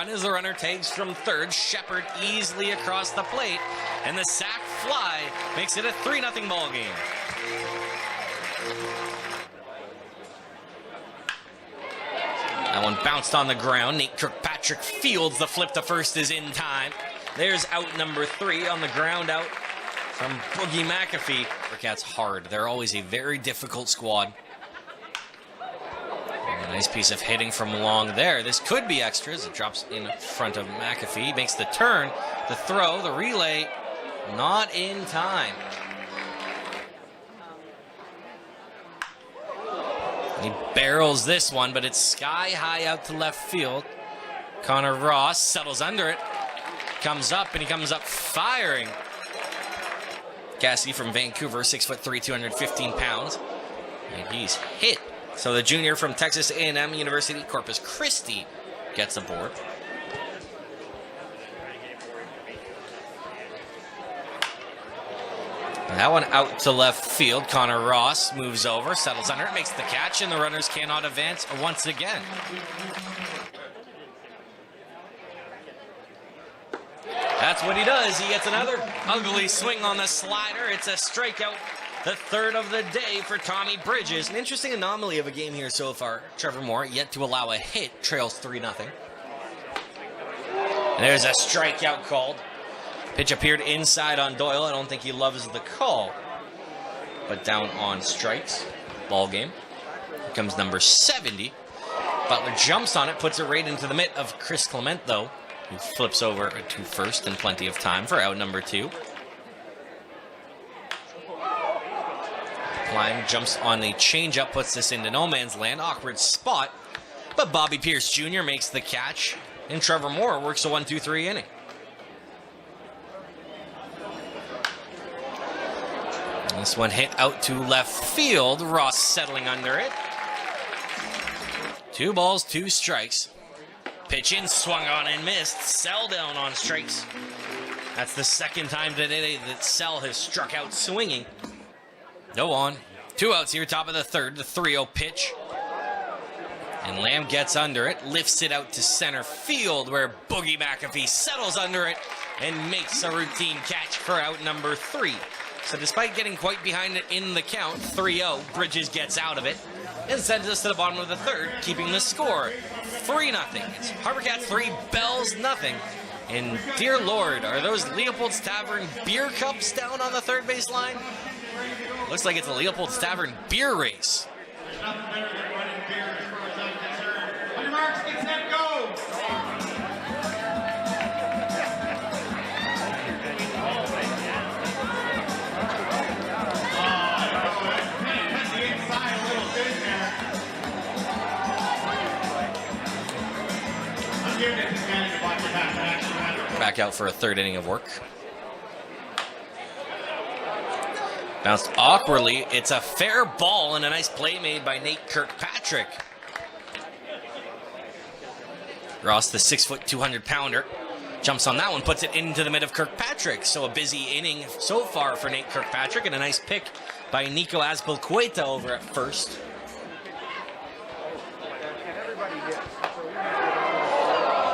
As the runner takes from third, Shepard easily across the plate, and the sac fly makes it a 3-0 ball game. That one bounced on the ground. Nate Kirkpatrick fields the flip to first is in time. There's out number 3 on the ground out from Boogie McAfee. HarbourCats hard. They're always a very difficult squad. A nice piece of hitting from long there. This could be extras. It drops in front of McAfee. Makes the turn, the throw, the relay. Not in time. He barrels this one, but it's sky high out to left field. Connor Ross settles under it. Comes up, and he comes up firing. Cassie from Vancouver, 6'3", 215 pounds. And he's hit. So the junior from Texas A&M University, Corpus Christi, gets aboard. That one out to left field. Connor Ross moves over, settles under it, makes the catch, and the runners cannot advance once again. That's what he does. He gets another ugly swing on the slider. It's a strikeout. The third of the day for Tommy Bridges. An interesting anomaly of a game here so far. Trevor Moore, yet to allow a hit, trails 3-0. And there's a strikeout called. Pitch appeared inside on Doyle. I don't think he loves the call. But down on strikes. Ball game. Here comes number 70. Butler jumps on it, puts it right into the mitt of Chris Clement, though, who flips over to first in plenty of time for out number 2. Klein jumps on the changeup, puts this into no man's land. Awkward spot, but Bobby Pierce Jr. makes the catch, and Trevor Moore works a 1-2-3 inning. This one hit out to left field. Ross settling under it. 2 balls, 2 strikes. Pitch in, swung on and missed. Sell down on strikes. That's the second time today that Sell has struck out swinging. No on. 2 outs here, top of the third. The 3-0 pitch. And Lamb gets under it, lifts it out to center field where Boogie McAfee settles under it and makes a routine catch for out number 3. So despite getting quite behind it in the count, 3-0, Bridges gets out of it and sends us to the bottom of the third, keeping the score 3-0. It's HarbourCats 3, Bells nothing. And dear Lord, are those Leopold's Tavern beer cups down on the third base line? Looks like it's a Leopold's Tavern beer race. There's nothing better than running beer as far as I'm concerned. On your marks, get set, go! Back out for a third inning of work. Bounced awkwardly. It's a fair ball and a nice play made by Nate Kirkpatrick. Ross, the 6', 200-pounder, jumps on that one, puts it into the mid of Kirkpatrick. So a busy inning so far for Nate Kirkpatrick, and a nice pick by Nico Azpilicueta over at first.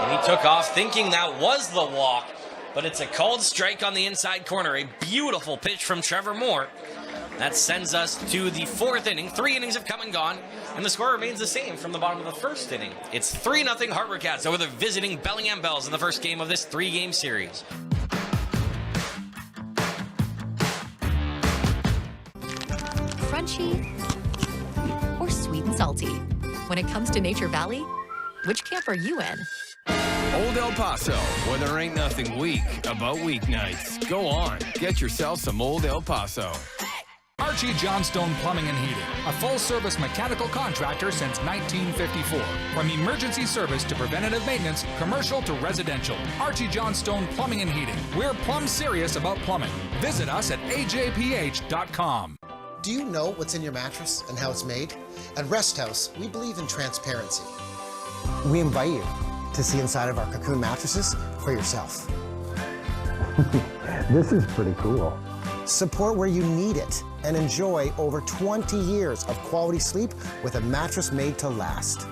And he took off thinking that was the walk, but it's a called strike on the inside corner. A beautiful pitch from Trevor Moore. That sends us to the 4th inning. 3 innings have come and gone, and the score remains the same from the bottom of the 1st inning. It's 3-0 HarbourCats over the visiting Bellingham Bells in the first game of this 3-game series. Crunchy or sweet and salty? When it comes to Nature Valley, which camp are you in? Old El Paso, where there ain't nothing weak about weeknights. Go on, get yourself some Old El Paso. Archie Johnstone Plumbing and Heating, a full-service mechanical contractor since 1954. From emergency service to preventative maintenance, commercial to residential. Archie Johnstone Plumbing and Heating. We're plumb serious about plumbing. Visit us at ajph.com. Do you know what's in your mattress and how it's made? At Rest House, we believe in transparency. We invite you to see inside of our Cocoon mattresses for yourself. This is pretty cool. Support where you need it and enjoy over 20 years of quality sleep with a mattress made to last.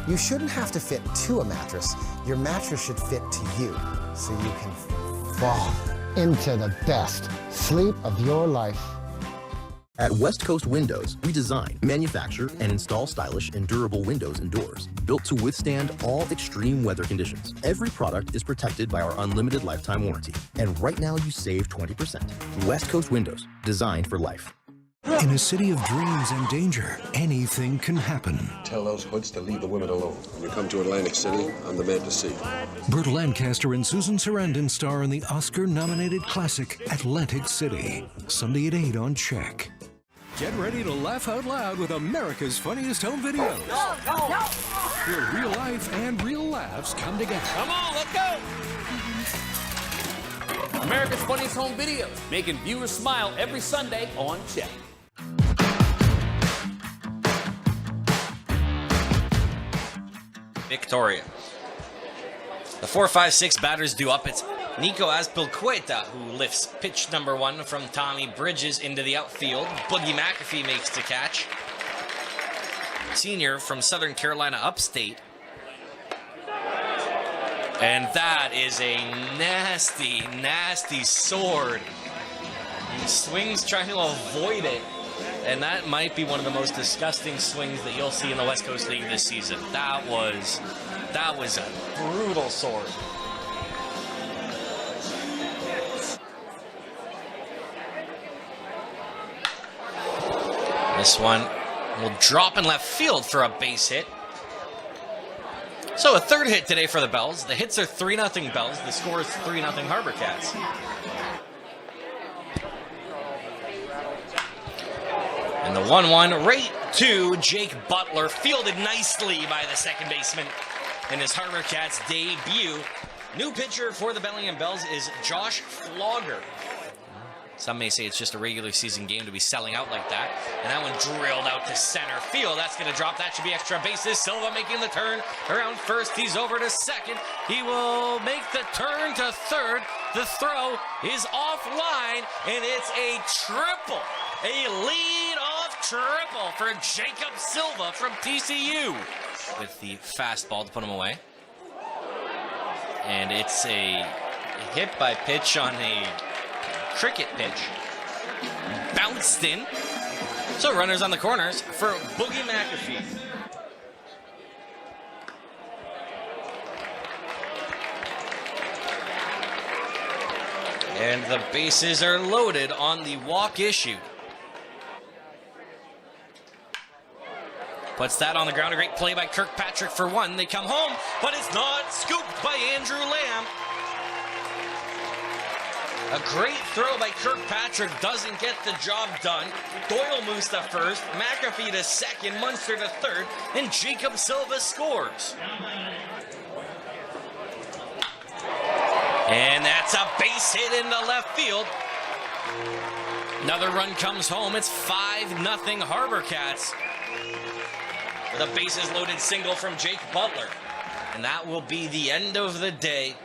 You shouldn't have to fit to a mattress. Your mattress should fit to you so you can fall into the best sleep of your life. At West Coast Windows, we design, manufacture, and install stylish and durable windows and doors, built to withstand all extreme weather conditions. Every product is protected by our unlimited lifetime warranty. And right now you save 20%. West Coast Windows, designed for life. In a city of dreams and danger, anything can happen. Tell those hoods to leave the women alone. When you come to Atlantic City, I'm the man to see. Burt Lancaster and Susan Sarandon star in the Oscar-nominated classic Atlantic City. Sunday at 8 on CHEK. Get ready to laugh out loud with America's Funniest Home Videos. Where real life and real laughs come together. Come on, let's go! America's Funniest Home Videos, making viewers smile every Sunday on CHEK. Victoria. The 4-5-6 batters due up. It's Nico Azpilicueta who lifts pitch number 1 from Tommy Bridges into the outfield. Boogie McAfee makes the catch. Senior from Southern Carolina upstate. And that is a nasty, nasty sword. He swings trying to avoid it. And that might be one of the most disgusting swings that you'll see in the West Coast League this season. That was a brutal sword. This one will drop in left field for a base hit. So a third hit today for the Bells. The hits are 3-0 Bells. The score is 3-0 HarbourCats. And the 1-1 right to Jake Butler, fielded nicely by the second baseman in his HarbourCats debut. New pitcher for the Bellingham Bells is Josh Flogger. Some may say it's just a regular season game to be selling out like that. And that one drilled out to center field. That's going to drop. That should be extra bases. Silva making the turn around first. He's over to second. He will make the turn to third. The throw is offline, and it's a triple. A lead-off triple for Jacob Silva from TCU. With the fastball to put him away. And it's a hit by pitch on a cricket pitch. Bounced in. So runners on the corners for Boogie McAfee. And the bases are loaded on the walk issued. Puts that on the ground. A great play by Kirkpatrick for one. They come home, but it's not scooped by Andrew Lamb. A great throw by Kirkpatrick doesn't get the job done. Doyle moves to first, McAfee to second, Munster to third, and Jacob Silva scores. And that's a base hit into left field. Another run comes home. It's 5-0 HarbourCats. With a bases loaded single from Jake Butler. And that will be the end of the day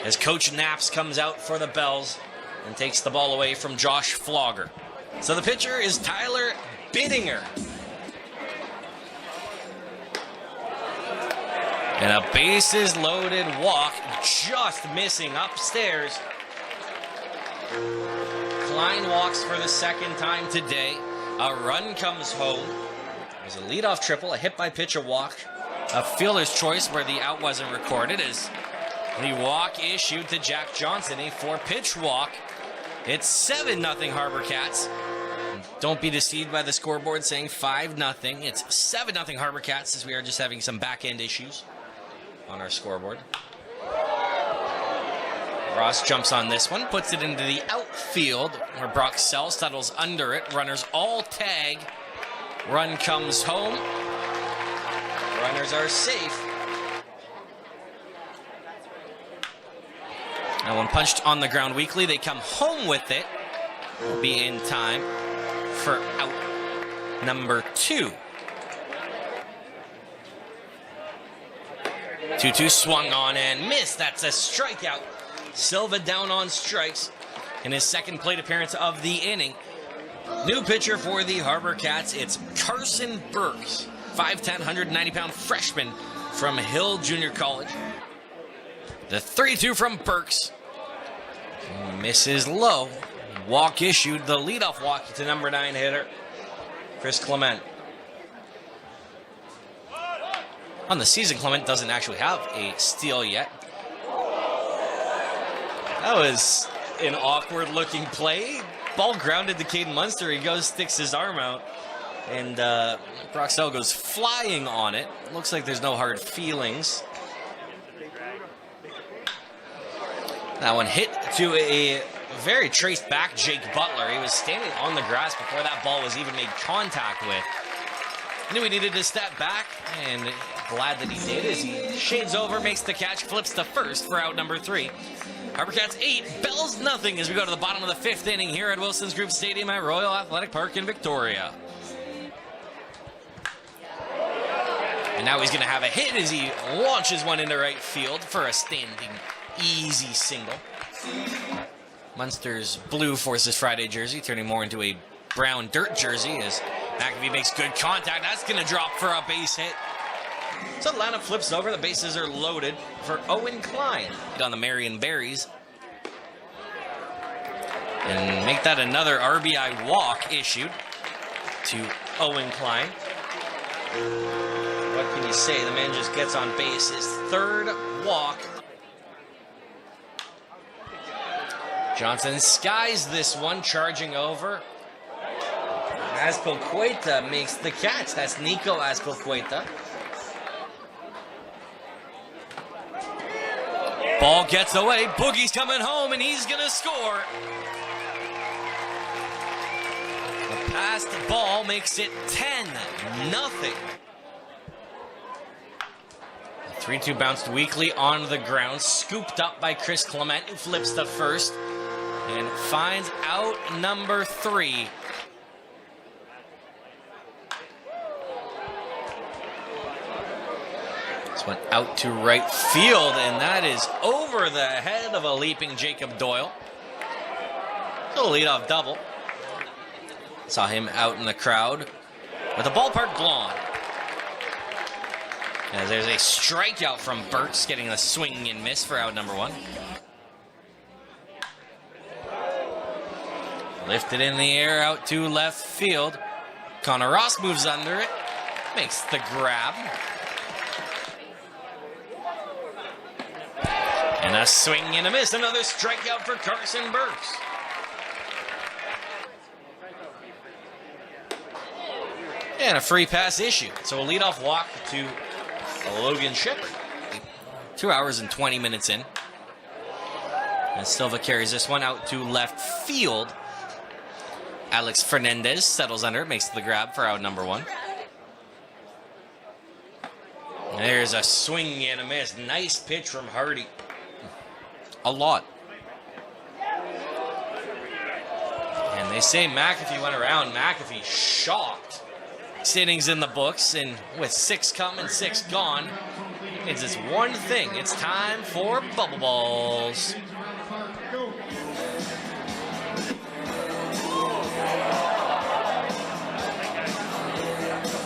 as Coach Naps comes out for the Bells and takes the ball away from Josh Flogger. So the pitcher is Tyler Bittinger. And a bases loaded walk just missing upstairs. Klein walks for the second time today. A run comes home. There's a leadoff triple, a hit by pitch, a walk. A fielder's choice where the out wasn't recorded is the walk issued to Jack Johnson, a 4-pitch walk. It's 7-0 HarbourCats. Don't be deceived by the scoreboard saying 5-0. It's 7-0 HarbourCats, as we are just having some back-end issues on our scoreboard. Ross jumps on this one, puts it into the outfield where Brock Sell settles under it. Runners all tag. Run comes home. Runners are safe. Now when punched on the ground weakly, they come home with it. Will be in time for out number 2. 2-2 swung on and missed. That's a strikeout. Silva down on strikes in his second plate appearance of the inning. New pitcher for the HarbourCats, it's Carson Burks, 5'10", 190-pound freshman from Hill Junior College. The 3-2 from Burks. Misses low. Walk issued. The leadoff walk to number 9 hitter, Chris Clement. On the season, Clement doesn't actually have a steal yet. That was an awkward-looking play. Ball grounded to Caden Munster. He goes, sticks his arm out, and Broxell goes flying on it. Looks like there's no hard feelings. That one hit to a very traced back Jake Butler. He was standing on the grass before that ball was even made contact with. Knew he needed to step back, and glad that he did as he shades over, makes the catch, flips to first for out number 3. HarbourCats 8, Bells nothing as we go to the bottom of the 5th inning here at Wilson's Group Stadium at Royal Athletic Park in Victoria. And now he's going to have a hit as he launches one into right field for a standing easy single. Munster's blue Forces Friday jersey turning more into a brown dirt jersey as McAfee makes good contact. That's going to drop for a base hit. So the lineup flips over. The bases are loaded for Owen Klein on the Marion Berries. And make that another RBI walk issued to Owen Klein. What can you say? The man just gets on base. His 3rd walk. Johnson skies this one, charging over. Azpilicueta makes the catch. That's Nico Azpilicueta. Ball gets away. Boogie's coming home, and he's going to score. The passed ball makes it 10-0. 3-2 bounced weakly on the ground. Scooped up by Chris Clement, who flips the first and finds out number 3. This went out to right field, and that is over the head of a leaping Jacob Doyle. Little leadoff double. Saw him out in the crowd with a ballpark gone. As there's a strikeout from Burks, getting a swing and miss for out number 1. Lifted in the air out to left field. Connor Ross moves under it, makes the grab. And a swing and a miss. Another strikeout for Carson Burks. And a free pass issue. So a leadoff walk to Logan Shepard. 2 hours and 20 minutes in. And Silva carries this one out to left field. Alex Fernandez settles under it, makes the grab for out number 1. There's a swing and a miss. Nice pitch from Hardy. A lot. And they say McAfee went around. McAfee shocked. 6 innings in the books, and with 6 come and 6 gone, it's just one thing. It's time for bubble balls.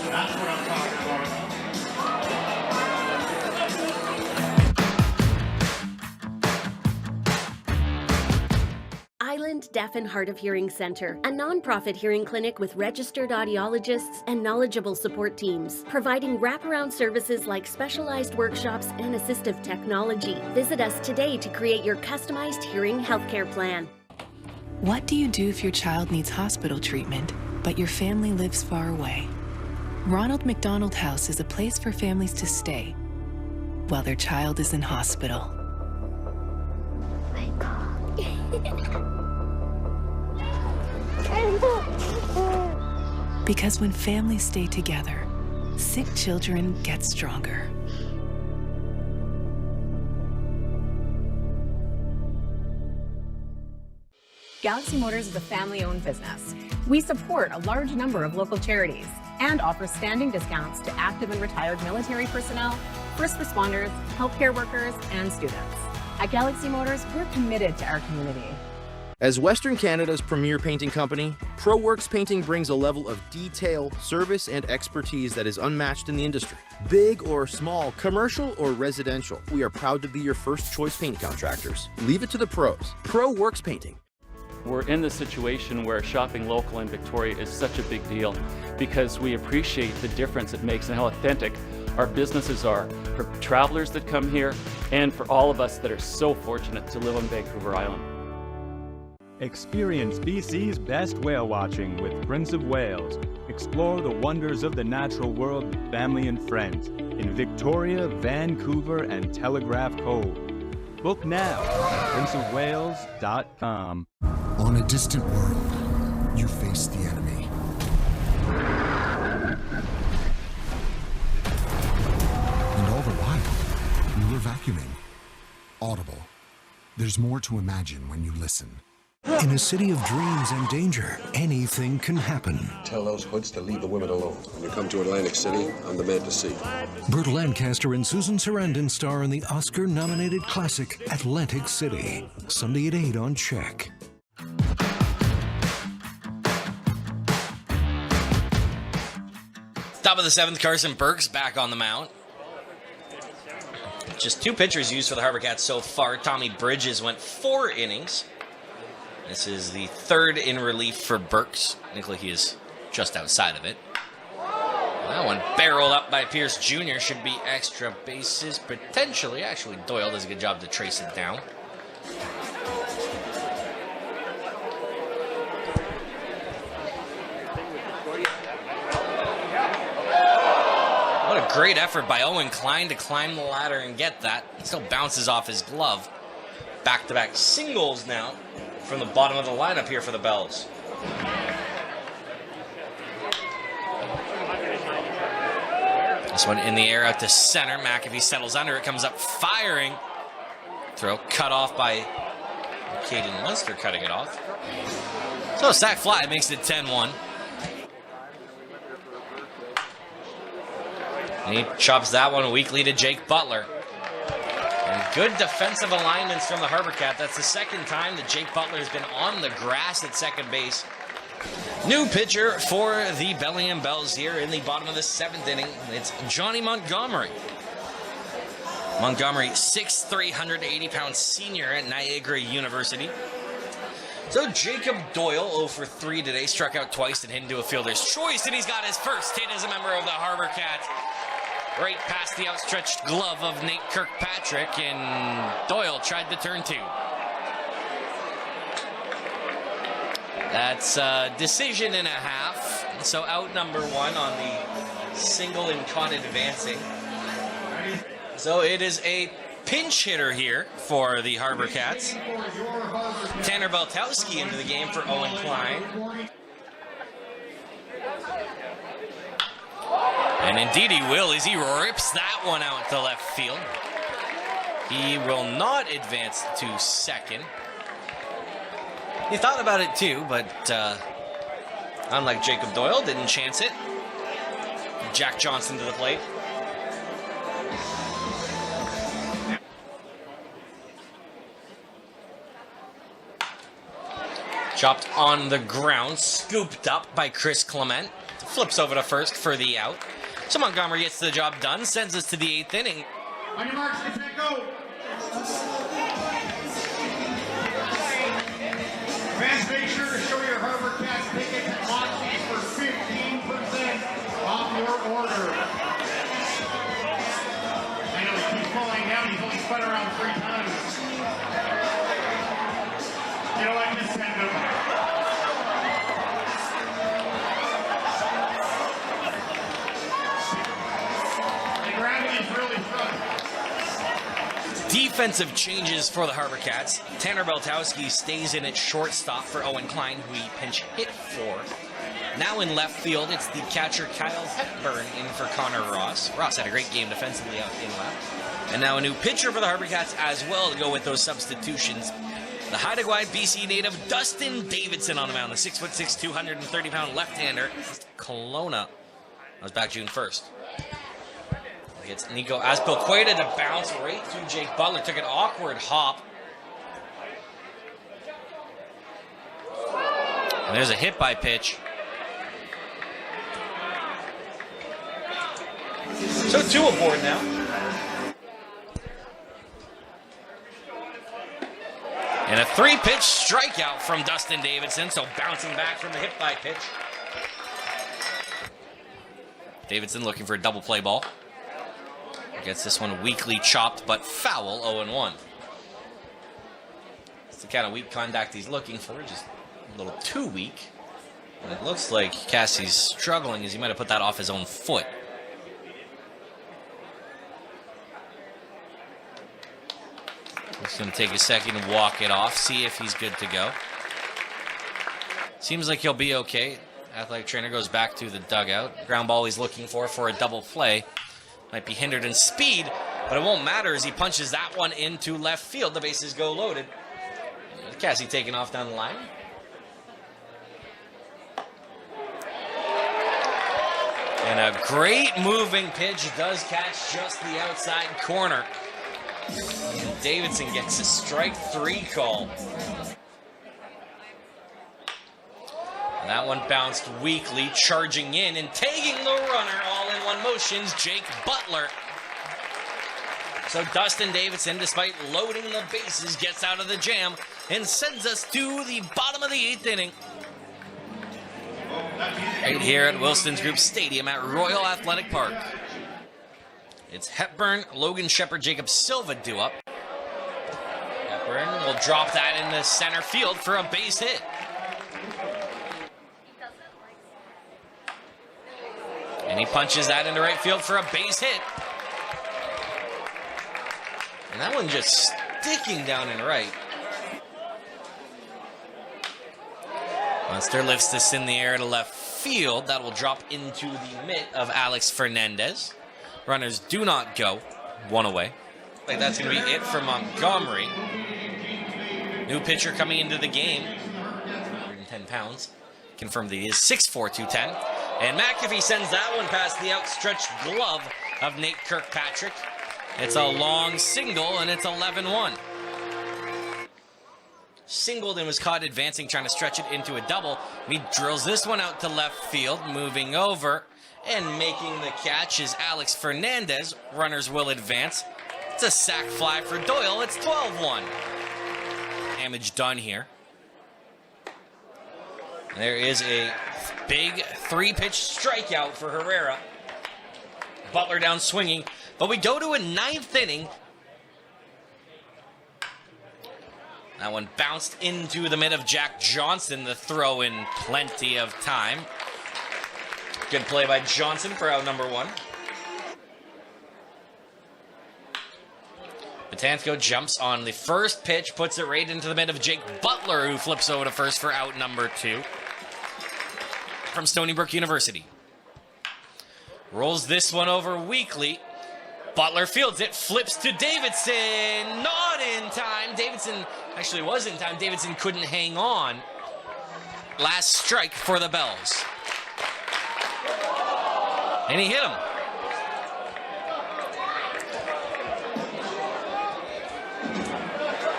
That's what I'm talking about. Island Deaf and Hard of Hearing Center, a nonprofit hearing clinic with registered audiologists and knowledgeable support teams, providing wraparound services like specialized workshops and assistive technology. Visit us today to create your customized hearing healthcare plan. What do you do if your child needs hospital treatment, but your family lives far away? Ronald McDonald House is a place for families to stay while their child is in hospital. Because when families stay together, sick children get stronger. Galaxy Motors is a family-owned business. We support a large number of local charities and offer standing discounts to active and retired military personnel, first responders, healthcare workers, and students. At Galaxy Motors, we're committed to our community. As Western Canada's premier painting company, ProWorks Painting brings a level of detail, service, and expertise that is unmatched in the industry. Big or small, commercial or residential, we are proud to be your first choice paint contractors. Leave it to the pros. ProWorks Painting. We're in the situation where shopping local in Victoria is such a big deal because we appreciate the difference it makes and how authentic our businesses are for travelers that come here and for all of us that are so fortunate to live on Vancouver Island. Experience BC's best whale watching with Prince of Wales. Explore the wonders of the natural world with family and friends in Victoria, Vancouver, and Telegraph Cove. Book now at princeofwales.com. On a distant world, you face the enemy. And all the while, you were vacuuming. Audible. There's more to imagine when you listen. In a city of dreams and danger, anything can happen. Tell those hoods to leave the women alone. When you come to Atlantic City, I'm the man to see. Burt Lancaster and Susan Sarandon star in the Oscar-nominated classic Atlantic City. Sunday at 8 on CHEK. Top of the 7th, Carson Burke's back on the mound. Just 2 pitchers used for the HarbourCats so far. Tommy Bridges went 4 innings. This is the 3rd in relief for Burks. Thankfully, he is just outside of it. That one barreled up by Pierce Jr. Should be extra bases, potentially. Actually, Doyle does a good job to trace it down. What a great effort by Owen Klein to climb the ladder and get that. It still bounces off his glove. Back-to-back singles now from the bottom of the lineup here for the Bells. This one in the air out to center. McAfee settles under it, comes up firing. Throw cut off by Caden Lester, cutting it off. So a sac fly makes it 10-1. And he chops that one weakly to Jake Butler. And good defensive alignments from the HarbourCats. That's the 2nd time that Jake Butler has been on the grass at second base. New pitcher for the Bellingham Bells here in the bottom of the 7th inning. It's Johnny Montgomery. Montgomery, 6'3", 180-pound senior at Niagara University. So Jacob Doyle, 0 for 3 today, struck out twice and hit into a fielder's choice, and he's got his first hit as a member of the HarbourCats. Right past the outstretched glove of Nate Kirkpatrick, and Doyle tried to turn 2. That's a decision and a half. So out number 1 on the single and caught advancing. So it is a pinch hitter here for the HarbourCats. Tanner Beltowski into the game for Owen Klein. And indeed he will as he rips that one out to left field. He will not advance to second. He thought about it too, but unlike Jacob Doyle, didn't chance it. Jack Johnson to the plate. Chopped on the ground, scooped up by Chris Clement. Flips over to first for the out. So Montgomery gets the job done, sends us to the 8th inning. On your marks, get set, go! Fans, make sure to show your HarbourCats tickets at Monty's for 15% off your order. I know he keeps falling down, he's only spun around 3 times. You know what, just send him. Defensive changes for the HarbourCats. Tanner Beltowski stays in at shortstop for Owen Klein, who he pinch hit for. Now in left field, it's the catcher Kyle Hepburn in for Connor Ross. Ross had a great game defensively out in left. And now a new pitcher for the HarbourCats as well to go with those substitutions. The Haida Gwaii BC native Dustin Davidson on the mound, the 6'6", 230-pound left-hander. Kelowna was back June 1st. It's Nico Azpilicueta to bounce right through Jake Butler. Took an awkward hop. And there's a hit by pitch. So 2 aboard now. And a 3-pitch strikeout from Dustin Davidson, so bouncing back from the hit by pitch. Davidson looking for a double play ball. Gets this one weakly chopped, but foul, 0-1. It's the kind of weak contact he's looking for, just a little too weak. And it looks like Cassie's struggling as he might have put that off his own foot. He's going to take a second and walk it off, see if he's good to go. Seems like he'll be okay. Athletic trainer goes back to the dugout. Ground ball he's looking for a double play. Might be hindered in speed, but it won't matter as he punches that one into left field. The bases go loaded. Cassie taking off down the line. And a great moving pitch does catch just the outside corner. And Davidson gets a strike 3 call. And that one bounced weakly, charging in and taking the runner all in one motion's Jake Butler. So Dustin Davidson, despite loading the bases, gets out of the jam and sends us to the bottom of the 8th inning. Right here at Wilson's Group Stadium at Royal Athletic Park. It's Hepburn, Logan Shepard, Jacob Silva due up. Hepburn will drop that into center field for a base hit. And he punches that into right field for a base hit. And that one just sticking down and right. Munster lifts this in the air to left field. That will drop into the mitt of Alex Fernandez. Runners do not go. 1 away. Like that's going to be it for Montgomery. New pitcher coming into the game. 110 pounds. Confirmed that he is 6'4", 210. And McAfee sends that one past the outstretched glove of Nate Kirkpatrick. It's a long single, and it's 11-1. Singled and was caught advancing, trying to stretch it into a double. He drills this one out to left field, moving over, and making the catch is Alex Fernandez. Runners will advance. It's a sac fly for Doyle. It's 12-1. Damage done here. And there is a big 3-pitch strikeout for Herrera. Butler down swinging. But we go to a 9th inning. That one bounced into the mid of Jack Johnson. The throw in plenty of time. Good play by Johnson for out number 1. Betansko jumps on the first pitch, puts it right into the mid of Jake Butler, who flips over to first for out number 2. From Stony Brook University. Rolls this one over weakly. Butler fields it, flips to Davidson. Not in time. Davidson actually was in time. Davidson couldn't hang on. Last strike for the Bells. And he hit him.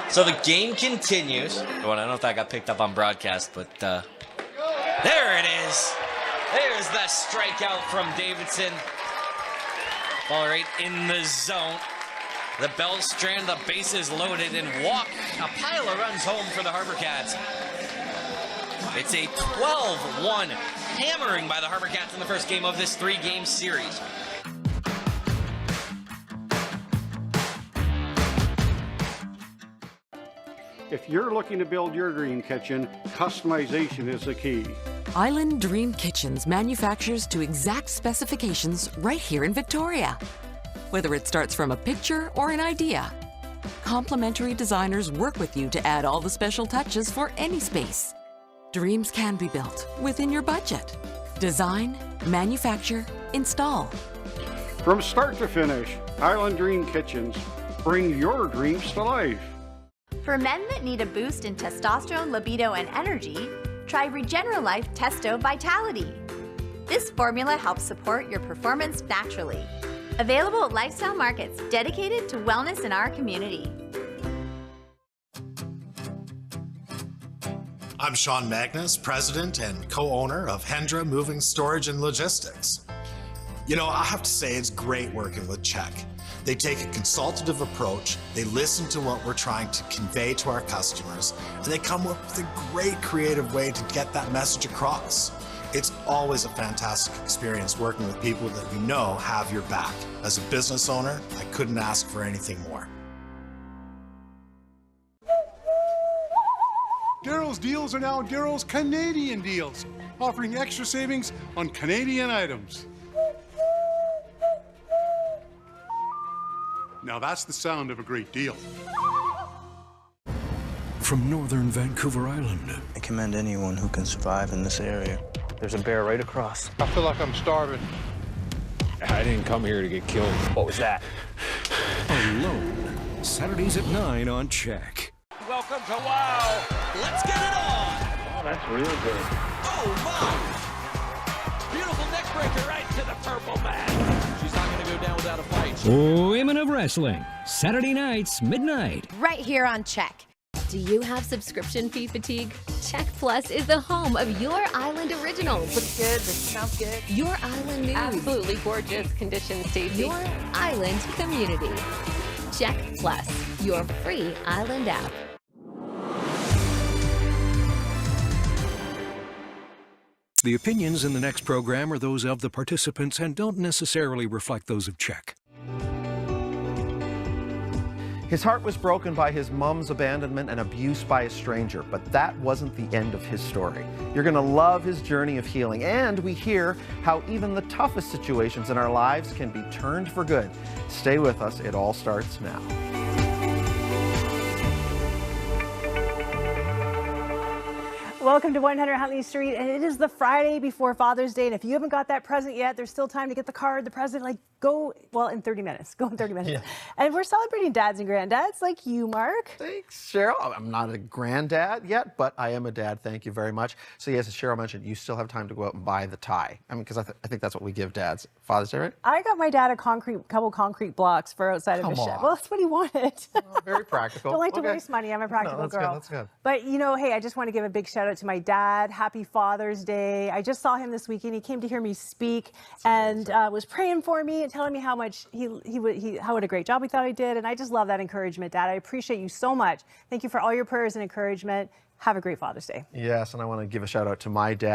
So the game continues. I don't know if that got picked up on broadcast, but there it is. There's the strikeout from Davidson. Ball right in the zone. The Bells strand the bases loaded and walk a pile of runs home for the HarbourCats. It's a 12-1 hammering by the HarbourCats in the first game of this 3-game series. If you're looking to build your dream kitchen, customization is the key. Island Dream Kitchens manufactures to exact specifications right here in Victoria. Whether it starts from a picture or an idea, complimentary designers work with you to add all the special touches for any space. Dreams can be built within your budget. Design, manufacture, install. From start to finish, Island Dream Kitchens bring your dreams to life. For men that need a boost in testosterone, libido, and energy, try Regeneralife Testo Vitality. This formula helps support your performance naturally. Available at Lifestyle Markets, dedicated to wellness in our community. I'm Sean Magnus, president and co-owner of Hendra Moving Storage and Logistics. You know, I have to say it's great working with CHEK. They take a consultative approach, they listen to what we're trying to convey to our customers, and they come up with a great creative way to get that message across. It's always a fantastic experience working with people that you know have your back. As a business owner, I couldn't ask for anything more. Darrow's deals are now Darrow's Canadian deals, offering extra savings on Canadian items. Now that's the sound of a great deal. From northern Vancouver Island. I commend anyone who can survive in this area. There's a bear right across. I feel like I'm starving. I didn't come here to get killed. What was that? Alone. Saturdays at 9 on CHEK. Welcome to WOW. Let's get it on. Oh, that's real good. Oh, my. Beautiful neck breaker right to the purple mat. She's not going to go down without a fight. Women of Wrestling, Saturday nights, midnight. Right here on CHEK. Do you have subscription fee fatigue? CHEK Plus is the home of your island originals. Looks good. This sounds good. Your island news. Absolutely gorgeous conditions, Stacey. Your island community. CHEK Plus, your free island app. The opinions in the next program are those of the participants and don't necessarily reflect those of CHEK. His heart was broken by his mom's abandonment and abuse by a stranger, but that wasn't the end of his story. You're going to love his journey of healing, and we hear how even the toughest situations in our lives can be turned for good. Stay with us. It all starts now. Welcome to 100 Huntley Street, and it is the Friday before Father's Day, and if you haven't got that present yet, there's still time to get the card, the present, go, well, in 30 minutes. Go in 30 minutes. Yeah. And we're celebrating dads and granddads like you, Mark. Thanks, Cheryl. I'm not a granddad yet, but I am a dad. Thank you very much. So yes, as Cheryl mentioned, you still have time to go out and buy the tie. I mean, because I think that's what we give dads. Father's Day, right? I got my dad a couple concrete blocks for outside of his shed. Well, that's what he wanted. Very practical. Don't like to waste money. I'm a practical girl. That's good. But, you know, hey, I just want to give a big shout out to my dad. Happy Father's Day. I just saw him this weekend. He came to hear me speak and was praying for me and telling me how much what a great job he thought I did. And I just love that encouragement, Dad. I appreciate you so much. Thank you for all your prayers and encouragement. Have a great Father's Day. Yes, and I want to give a shout out to my dad.